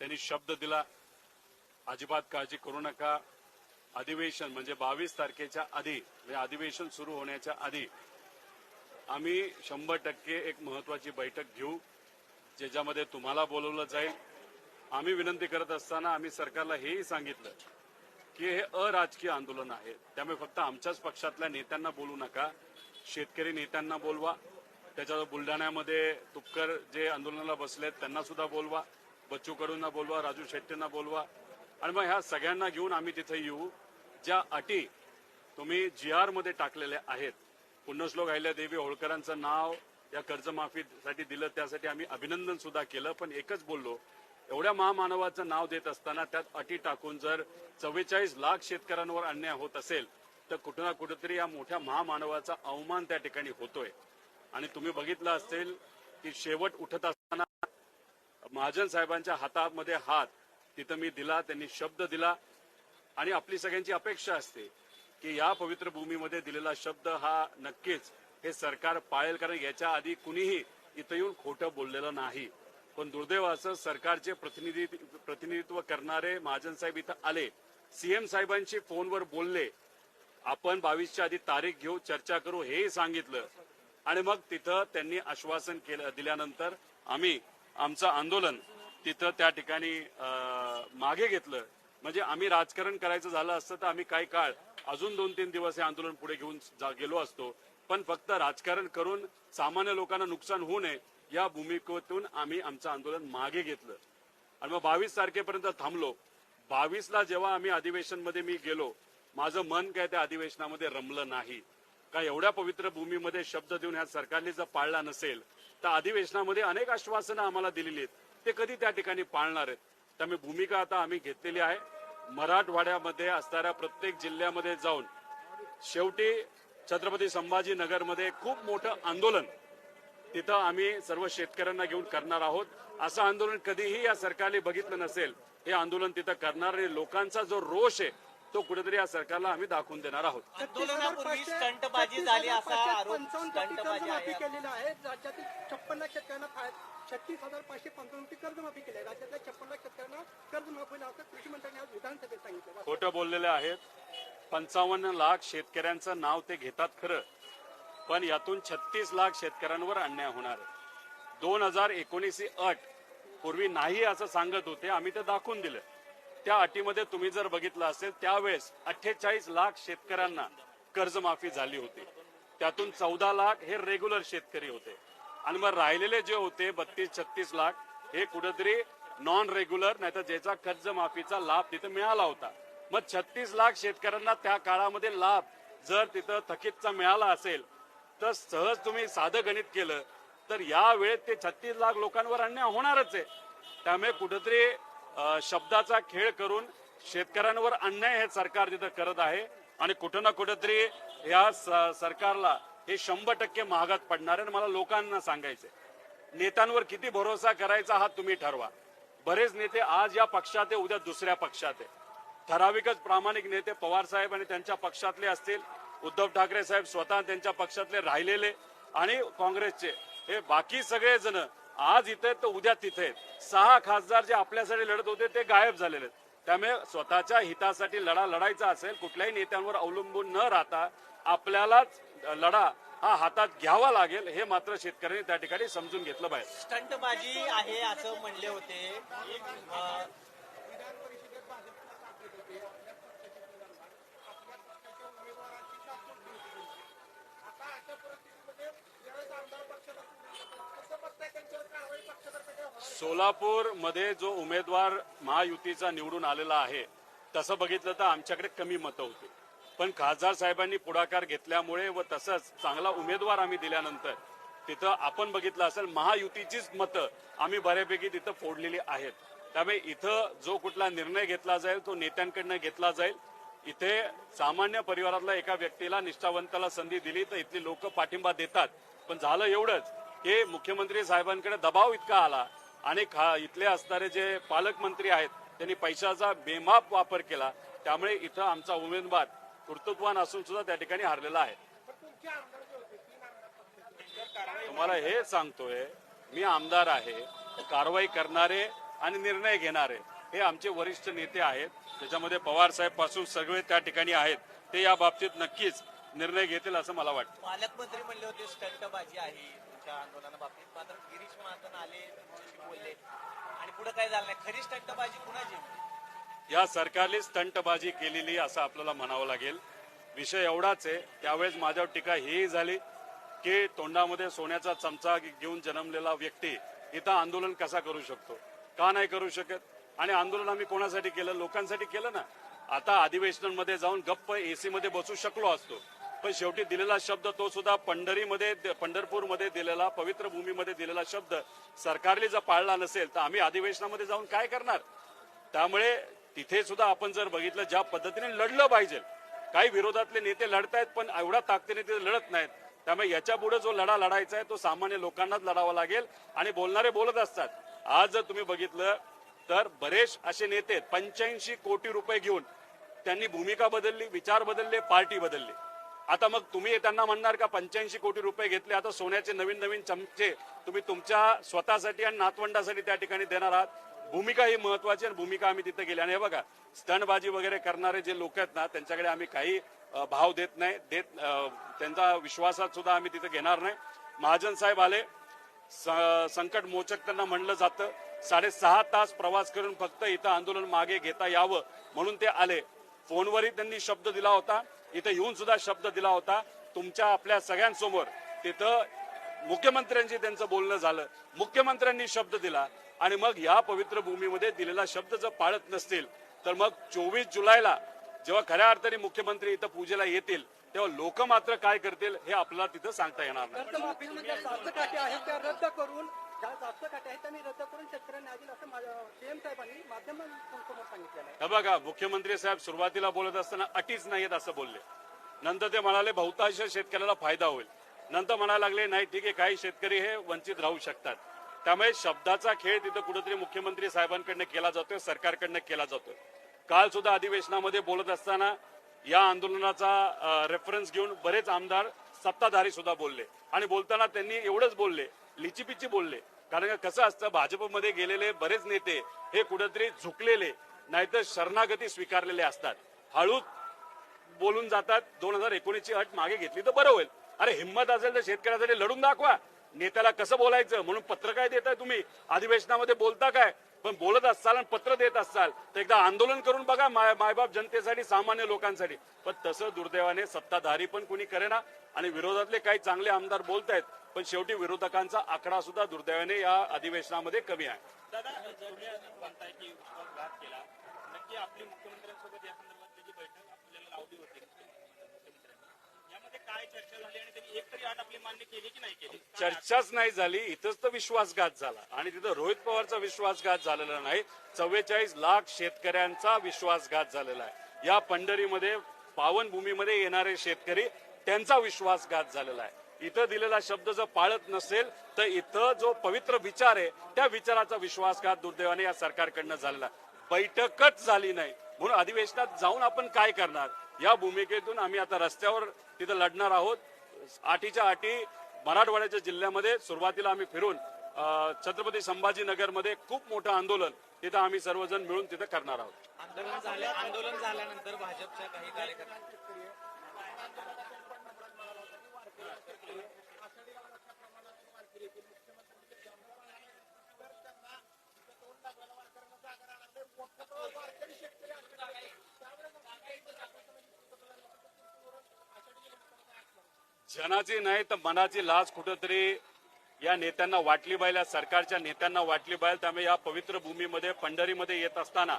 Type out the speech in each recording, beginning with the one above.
त्यांनी शब्द दिला, अजिबात काळजी करू नका, अधिवेशन म्हणजे 22 तारखेच्या आधी म्हणजे अधिवेशन सुरू होण्याच्या आधी आम्ही 100% एक महत्वाची बैठक घेऊ, ज्याच्यामध्ये तुम्हाला बोलवलं जाईल। आम्ही विनंती करत असताना आम्ही सरकारला हेही सांगितलं की हे अराजकीय आंदोलन आहे, त्यामुळे फक्त आमच्याच पक्षातल्या नेत्यांना बोलू नका, शेतकरी नेत्यांना बोलवा, त्याच्यावर बुलढाण्यामध्ये तुपकर जे आंदोलनाला बसलेत त्यांना सुद्धा बोलवा, बच्चू कडूंना बोलवा, राजू शेट्टींना बोलवा आणि मग ह्या सगळ्यांना घेऊन आम्ही तिथे येऊ। ज्या अटी तुम्ही GR मध्ये टाकलेल्या आहेत, पुण्यश्लोक अहिल्यादेवी होळकरांचं नाव या कर्जमाफीसाठी दिलं, त्यासाठी आम्ही अभिनंदन सुद्धा केलं, पण एकच बोललो, एवढ्या महामानवाचं नाव देत असताना त्यात अटी टाकून जर 44 लाख शेतकऱ्यांवर अन्याय होत असेल तर कुठं ना कुठेतरी या मोठ्या महामानवाचा अवमान त्या ठिकाणी होतोय। आणि तुम्ही बघितलं असेल की शेवट उठत असताना महाजन साहेबांच्या हातामध्ये हात तिथं मी दिला, त्यांनी शब्द दिला आणि आपली सगळ्यांची अपेक्षा असते की या पवित्र भूमीमध्ये दिलेला शब्द हा नक्कीच हे सरकार पाळेल, कारण याच्या आधी कुणीही इथं येऊन खोटं बोललेलं नाही। पण दुर्दैव असं सरकारचे प्रतिनिधित्व करणारे महाजन साहेब इथं आले, CM साहेबांशी फोनवर बोलले, आपण 22च्या आधी तारीख घेऊ, चर्चा करू हेही सांगितलं आणि मग तिथं त्यांनी आश्वासन दिल्यानंतर आम्ही आमचं आंदोलन तिथं त्या ठिकाणी मागे घेतलं। म्हणजे आम्ही राजकारण करायचं झालं असतं तर आम्ही काही काळ अजून 2-3 दिवस हे आंदोलन पुढे घेऊन गेलो असतो, पण फक्त राजकारण करून सामान्य लोकांना नुकसान होऊ नये या भूमिकेतून आम्ही आमचं आंदोलन मागे घेतलं आणि मग 22 तारखेपर्यंत थांबलो। 22ला जेव्हा आम्ही अधिवेशनमध्ये मी गेलो, माझं मन काय त्या अधिवेशनामध्ये रमलं नाही, का एवढ्या पवित्र भूमीमध्ये शब्द देऊन ह्या सरकारने जर पाळला नसेल तर अधिवेशनामध्ये अनेक आश्वासनं आम्हाला दिलेली आहेत, ते कधी त्या ठिकाणी पाळणार आहेत। त्यामुळे भूमिका आता आम्ही घेतलेली आहे, मराठवाड्यामध्ये असणाऱ्या प्रत्येक जिल्ह्यामध्ये जाऊन शेवटी छत्रपती संभाजीनगरमध्ये खूप मोठं आंदोलन तिथं आम्ही सर्व शेतकऱ्यांना घेऊन करणार आहोत। असं आंदोलन कधीही या सरकारने बघितलं नसेल, हे आंदोलन तिथं करणार आणि लोकांचा जो रोष आहे तो कुठेतरी या सरकारला आम्ही दाखवून देणार आहोत। आंदोलनापूर्वी स्टंटबाजी झाली असा आरोप स्टंटबाजी आहे। केलेला आहे। राज्यातील 56 लाख शेतकऱ्यांना 36,555 कर्जमाफी केली आहे। राज्यातल्या 56 लाख शेतकऱ्यांना कर्जमाफी होईल असं कृषी मंत्र्यांनी आज विधानसभेत सांगितलं। खोटं बोललेले आहेत, 55 लाख शेतकऱ्यांचं नाव ते घेतात खरं, पण यातून 36 लाख शेतकऱ्यांवर अन्याय होणार आहे। 2019 ही अट पूर्वी नाही असं सांगत होते, आम्ही ते दाखवून दिलं। त्या अटीमध्ये तुम्ही जर बघितलं असेल त्यावेळेस 48 लाख शेतकऱ्यांना कर्जमाफी झाली होती, त्यातून 14 लाख हे रेग्युलर शेतकरी होते आणि मग राहिलेले जे होते 32-36 लाख हे कुठेतरी नॉन रेग्युलर, नाही तर ज्याचा कर्जमाफीचा लाभ तिथे मिळाला होता। मग 36 लाख शेतकऱ्यांना त्या काळामध्ये लाभ जर तिथं थकीतचा मिळाला असेल तर सहज तुम्ही साधं गणित केलं तर या वेळेत ते 36 लाख लोकांवर अन्याय होणारच आहे। त्यामुळे कुठेतरी शब्दाचा खेळ करून शेतकऱ्यांवर अन्याय हे सरकार तिथं करत आहे आणि कुठं ना कुठेतरी या सरकारला हे 100% महागात पडणार आहे। मला लोकांना सांगायचंय, नेत्यांवर किती भरोसा करायचा हा तुम्ही ठरवा। बरेच नेते आज या पक्षात आहे, उद्या दुसऱ्या पक्षात आहे। ठराविकच प्रामाणिक नेते पवार साहेब आणि त्यांच्या पक्षातले असतील, उद्धव ठाकरे साहेब स्वतः त्यांच्या पक्षातले राहिलेले आणि काँग्रेसचे हे बाकी सगळे जण आज इथे तर उद्या तिथे आहेत। 6 खासदार जे आपल्यासाठी लढत होते ते गायब झालेले आहेत। त्यामुळे स्वतःच्या हितासाठी लढायचा असेल, कुठल्याही नेत्यांवर अवलंबून न राहता आपल्यालाच लढा हा हातात घ्यावा लागेल, हे मात्र शेतकऱ्यांनी त्या ठिकाणी समजून घेतलं पाहिजे। स्टंटबाजी आहे असं म्हणले होते। सोलापूर मध्ये जो उमेदवार महायुतीचा निवडून आलेला आहे तसं बघितलं तर आमच्याकडे कमी मतं होती, पण खासदार साहेबांनी पुढाकार घेतल्यामुळे व तसंच चांगला उमेदवार आम्ही दिल्यानंतर तिथं आपण बघितलं असेल महायुतीचीच मतं आम्ही बऱ्यापैकी तिथं फोडलेली आहेत। त्यामुळे इथं जो कुठला निर्णय घेतला जाईल तो नेत्यांकडनं घेतला जाईल। इथे सामान्य परिवारातल्या एका व्यक्तीला, निष्ठावंताला संधी दिली तर इथली लोक पाठिंबा देतात, पण झालं एवढंच की मुख्यमंत्री साहेबांकडे दबाव इतका आला आणि इथले असणारे जे पालकमंत्री आहेत त्यांनी पैशाचा बेमाप वापर केला, त्यामुळे इथं आमचा उमेदवार कर्तृत्ववान असून सुद्धा त्या ठिकाणी हारलेला आहे। तुम्हाला हे सांगतोय, मी आमदार आहे, कारवाई करणारे आणि निर्णय घेणारे हे आमचे वरिष्ठ नेते आहेत. त्याच्यामध्ये पवार साहेब पासून सगळे त्या ठिकाणी आहेत. ते या बाबतीत नक्कीच निर्णय घेतील असं मला वाटतं. पालकमंत्री म्हणले होते स्टंटबाजी आहे तुमच्या आंदोलनाबाबतीत, मात्र गिरीश महाजन आले तुमच्याशी बोलले आणि पुढे काय झालं नाही. खरी स्टंटबाजी कुणाची? या सरकारने स्टंटबाजी केलेली असं आपल्याला म्हणावं लागेल. विषय एवढाच आहे. त्यावेळेस माझ्यावर टीका ही झाली की तोंडामध्ये सोन्याचा चमचा घेऊन जन्मलेला व्यक्ती इथं आंदोलन कसा करू शकतो, का नाही करू शकत. आणि आंदोलन आम्ही कोणासाठी केलं? लोकांसाठी केलं ना. आता अधिवेशनांमध्ये जाऊन गप्प एसी मध्ये बसू शकलो असतो, पण शेवटी दिलेला शब्द तो सुद्धा पंढरपूरमध्ये दिलेला, पवित्र भूमीमध्ये दिलेला शब्द सरकारने जर पाळला नसेल तर आम्ही अधिवेशनामध्ये जाऊन काय करणार. त्यामुळे तिथे सुद्धा आपण जर बघितलं ज्या पद्धतीने लढलं पाहिजे, काही विरोधातले नेते लढतायत पण एवढ्या ताकदीने ते लढत नाहीत. त्यामुळे याच्या पुढे जो लढा लढायचा आहे तो सामान्य लोकांनाच लढावा लागेल. आणि बोलणारे बोलत असतात. आज जर तुम्ही बघितलं तर बरेच असे नेते 85 कोटी रुपये घेऊन त्यांनी भूमिका बदलली, विचार बदलले, पार्टी बदलली. आता मग तुम्ही त्यांना म्हणणार का 85 कोटी रुपये घेतले, आता सोन्याचे नवीन नवीन चमचे तुम्ही तुमच्या स्वतःसाठी आणि नातवंडासाठी त्या ठिकाणी देणार आहात. भूमिका ही महत्वाची आणि भूमिका आम्ही तिथे गेली. आणि हे बघा, स्टंटबाजी वगैरे करणारे जे लोक आहेत ना त्यांच्याकडे आम्ही काही भाव देत नाही, त्यांचा विश्वासात सुद्धा आम्ही तिथे घेणार नाही. महाजन साहेब आले, संकट मोचक त्यांना म्हणलं जातं. 6.5 तास प्रवास करून फक्त इथं आंदोलन मागे घेता यावं म्हणून ते आले. फोनवरही त्यांनी शब्द दिला होता, इथं येऊन सुद्धा शब्द दिला होता. तुमच्या आपल्या सगळ्यांसमोर तिथं मुख्यमंत्र्यांशी त्यांचं बोलणं झालं, मुख्यमंत्र्यांनी शब्द दिला. आणि मग या पवित्र भूमीमध्ये दिलेला शब्द जर पाळत नसतील तर मग 24 जुलैला जेव्हा खऱ्या अर्थाने मुख्यमंत्री इथं पूजेला येतील तेव्हा लोक मात्र काय करतील हे आपल्याला तिथं सांगता येणार नाही. कर्जमाफीच्या ज्या जास्त काटे आहेत त्या रद्द करून, ज्या जास्त काटे आहेत त्यांनी रद्द करून शेतकऱ्यांना आधी असं सीएम साहेबांनी माध्यमांसमोर सांगितलेलं आहे. हे बघा, मुख्यमंत्री साहेब सुरुवातीला बोलत असताना अटीच नाहीत असं बोलले. नंतर ते म्हणाले बहुतांश शेतकऱ्याला फायदा होईल. नंतर म्हणायला लागले नाही ठीक आहे, काही शेतकरी हे वंचित राहू शकतात. त्यामुळे शब्दाचा खेळ तिथं कुठेतरी मुख्यमंत्री साहेबांकडनं केला जातोय, सरकारकडनं केला जातोय. काल सुद्धा अधिवेशनामध्ये बोलत असताना या आंदोलनाचा रेफरन्स घेऊन बरेच आमदार सत्ताधारी सुद्धा बोलले. आणि बोलताना त्यांनी एवढंच बोलले, लिचीपिची बोलले. कारण कसं असतं, भाजपमध्ये गेलेले बरेच नेते हे कुठेतरी झुकलेले नाहीतर शरणागती स्वीकारलेले असतात, हळूच बोलून जातात. 2019ची अट मागे घेतली तर बरं होईल. अरे हिंमत असेल तर शेतकऱ्यासाठी लढून दाखवा. नेत्याला कसं बोलायचं म्हणून पत्र काय देताय तुम्ही, अधिवेशनामध्ये बोलता काय. पण बोलत असाल आणि पत्र देत असाल तर एकदा आंदोलन करून बघा, मायबाप जनतेसाठी, सामान्य लोकांसाठी. पण तसं दुर्दैवाने सत्ताधारी पण कोणी करेना. आणि विरोधातले काही चांगले आमदार बोलतायत, पण शेवटी विरोधकांचा आकडा सुद्धा दुर्दैवाने या अधिवेशनामध्ये कमी आहे. दादा, तुम्ही म्हणताय की विश्वासघात केला, नक्की आपली मुख्यमंत्र्यांसोबत या संदर्भातली जी बैठक आपल्याला लावली होती मुख्यमंत्र्यांनी, यामध्ये काय चर्चा झाली आणि त्यांनी एक तरी अट आपली मान्य केली की नाही केली? चर्चाच नाही झाली, इथंच तर विश्वासघात झाला. आणि तिथं रोहित पवारचा विश्वासघात झालेला नाही, 44 लाख शेतकऱ्यांचा विश्वासघात झालेला आहे. या पंढरीमध्ये पावनभूमीमध्ये येणारे शेतकरी त्यांचा विश्वासघात झालेला आहे. इथं दिलेला शब्द जर पाळत नसेल तर इथं जो पवित्र विचार आहे त्या विचाराचा विश्वासघात दुर्दैवाने या सरकारकडनं झालेला आहे. बैठकच झाली नाही म्हणून अधिवेशनात जाऊन आपण काय करणार. या भूमिकेतून आम्ही आता रस्त्यावर तिथं लढणार आहोत. अटीच्या अटी मराठवाड्याच्या जिल्ह्यामध्ये सुरुवातीला आम्ही फिरून छत्रपती संभाजीनगरमध्ये खूप मोठं आंदोलन तिथं आम्ही सर्वजण मिळून तिथं करणार आहोत. आंदोलन झाल्यानंतर भाजपच्या काही कार्यकर्ते जनाची नाही तर मनाची लाज कुठंतरी या नेत्यांना वाटली पाहिजे, सरकारच्या नेत्यांना वाटली पाहिजे. त्यामुळे या पवित्र भूमीमध्ये पंढरीमध्ये येत असताना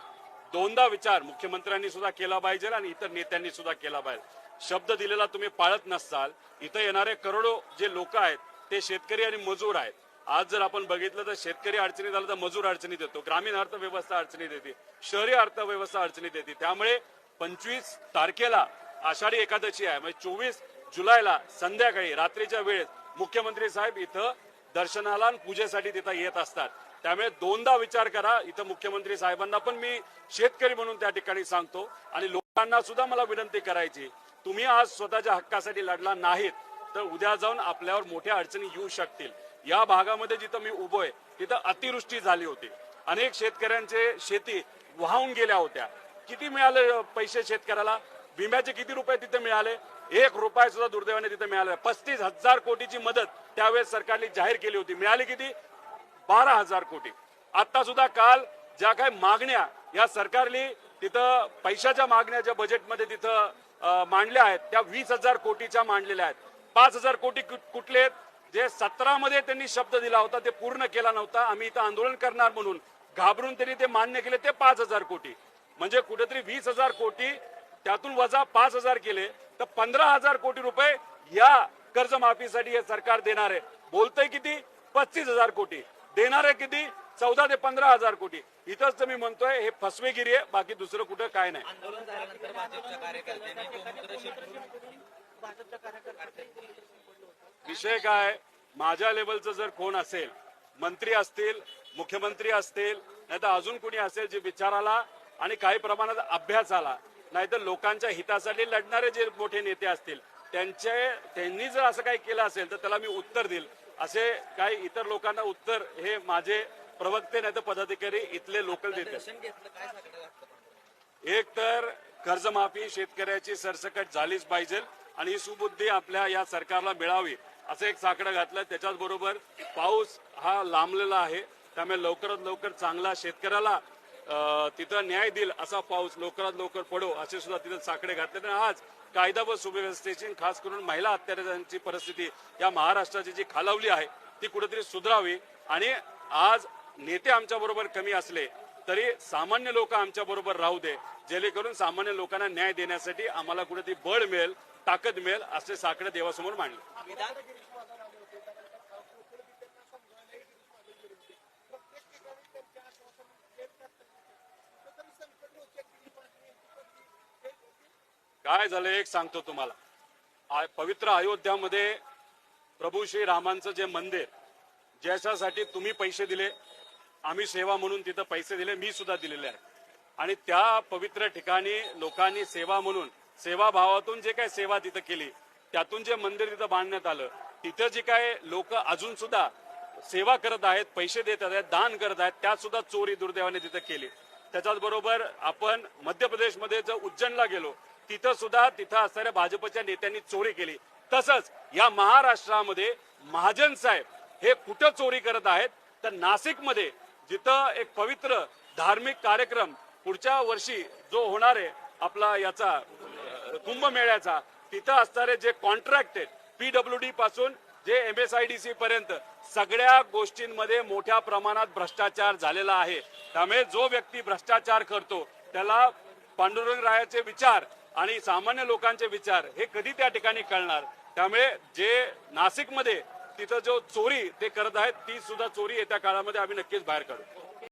दोनदा विचार मुख्यमंत्र्यांनी सुद्धा केला पाहिजे आणि इतर नेत्यांनी सुद्धा केला पाहिजे. शब्द दिलेला तुम्ही पाळत नसाल, इथं येणारे करोडो जे लोक आहेत ते शेतकरी आणि मजूर आहेत. आज जर आपण बघितलं तर शेतकरी अडचणीत आला तर मजूर अडचणीत येतो, ग्रामीण अर्थव्यवस्था अडचणीत येते, शहरी अर्थव्यवस्था अडचणीत येते. त्यामुळे 25 तारखेला आषाढी एकादशी आहे, म्हणजे 24 जुलैला संध्याकाळी रात्रीच्या वेळेस मुख्यमंत्री साहेब इथं दर्शनाला आणि पूजेसाठी तिथं येत असतात. त्यामुळे दोनदा विचार करा. इथं मुख्यमंत्री साहेबांना पण मी शेतकरी म्हणून त्या ठिकाणी सांगतो आणि लोकांना सुद्धा मला विनंती करायची, तुम्ही आज स्वतःच्या हक्कासाठी लढला नाहीत तर उद्या जाऊन आपल्यावर मोठ्या अडचणी येऊ शकतील. या भागामध्ये जिथं मी उभो आहे तिथं अतिवृष्टी झाली होती अनेक शेतकऱ्यांचे शेती वाहून गेल्या होत्या. किती मिळाले पैसे शेतकऱ्याला? विम्याचे किती रुपये तिथे मिळाले? 1 रुपया सुद्धा दुर्दैवाने तिथे मिळाला. 35,000 कोटीची मदत त्यावेळेस सरकारने जाहीर केली होती. मिळाली किती? 12,000 कोटी. आता सुद्धा काल ज्या काही मागण्या या सरकारने तिथं पैशाच्या मागण्या ज्या बजेटमध्ये तिथं मांडल्या आहेत त्या 20,000 कोटीच्या मांडलेल्या आहेत. 5,000 कोटी कुठले आहेत? जे 17 मध्ये त्यांनी शब्द दिला होता ते पूर्ण केला नव्हता. आम्ही इथं आंदोलन करणार म्हणून घाबरून त्यांनी ते मान्य केले, ते 5,000 कोटी. म्हणजे कुठेतरी 20,000 कोटी त्यातून वजा 5,000 केले तर 15,000 कोटी रुपये या कर्जमाफीसाठी हे सरकार देणार आहे. बोलतंय किती? 35,000 कोटी. देणार आहे किती? 14 ते 15,000 कोटी. इथंच तर मी म्हणतोय हे फसवेगिरी आहे, बाकी दुसरं कुठं काय नाही. आंदोलन झाल्यानंतर भाजपच्या कार्यकर्त्यांनी गोमूत्र शिंपडून भाजपच्या कार्यकर्त्यांनी विषय काय? माझ्या लेवलचं जर कोण असेल, मंत्री असतील, मुख्यमंत्री असतील, नाहीतर अजून कोणी असेल जे विचाराला आणि काही प्रमाणात अभ्यासाला, नाहीतर लोकांच्या हितासाठी लढणारे जे मोठे नेते असतील त्यांनी जर असं काही केलं असेल तर त्याला मी उत्तर देईल. असे काही इतर लोकांना उत्तर हे माझे प्रवक्ते नाही तर पदाधिकारी इथले लोकल देते. एक तर कर्जमाफी शेतकऱ्याची सरसकट झालीच पाहिजे आणि ही सुबुद्धी आपल्या या सरकारला मिळावी असं एक साकडं घातलं. त्याच्याच बरोबर पाऊस हा लांबलेला आहे, त्यामुळे लवकरात लवकर चांगला शेतकऱ्याला तिथं न्याय देईल असा पाऊस लवकरात लवकर पडो असे सुद्धा तिथं साकडे घातले. आज कायदा व सुव्यवस्थेची खास करून महिला अत्याचारांची परिस्थिती या महाराष्ट्राची जी खालावली आहे ती कुठेतरी सुधारावी. आणि आज नेते आमच्या बरोबर कमी असले तरी सामान्य लोक आमच्या बरोबर राहू दे, जेणेकरून सामान्य लोकांना न्याय देण्यासाठी आम्हाला कुठेतरी बळ मिळेल, ताकद मिळेल असे साकडे देवासमोर मांडले. काय झालं एक सांगतो तुम्हाला. पवित्र अयोध्यामध्ये प्रभू श्री रामांचं जे मंदिर ज्याच्यासाठी तुम्ही पैसे दिले, आम्ही सेवा म्हणून तिथं पैसे दिले, मी सुद्धा दिलेले आहे. आणि त्या पवित्र ठिकाणी लोकांनी सेवा म्हणून सेवाभावातून जे काही सेवा तिथं केली त्यातून जे मंदिर तिथं बांधण्यात आलं, तिथं जे काय लोक अजून सुद्धा सेवा करत आहेत, पैसे देत आहेत, दान करत आहेत, त्यात सुद्धा चोरी दुर्दैवाने तिथं केली. त्याच्याच बरोबर आपण मध्य प्रदेशमध्ये जर उज्जैनला गेलो तिथं सुद्धा तिथं असणाऱ्या भाजपच्या नेत्यांनी चोरी केली. तसंच या महाराष्ट्रामध्ये महाजन साहेब हे कुठं चोरी करत आहेत तर नाशिकमध्ये जिथं एक पवित्र धार्मिक कार्यक्रम पुढच्या वर्षी जो होणार आहे आपला याचा कुंभमेळ्याचा, तिथं असणारे जे कॉन्ट्रॅक्ट आहेत PWD पासून जे MSIDC पर्यंत सगळ्या गोष्टींमध्ये मोठ्या प्रमाणात भ्रष्टाचार झालेला आहे. त्यामुळे जो व्यक्ती भ्रष्टाचार करतो त्याला पांडुरंगरायाचे विचार आणि सामान्य लोकांचे विचार हे कधी त्या ठिकाणी कळणार. त्यामुळे जे नाशिकमध्ये तिथं जो चोरी ते करत आहेत ती सुद्धा चोरी येत्या काळामध्ये आम्ही नक्कीच बाहेर काढू.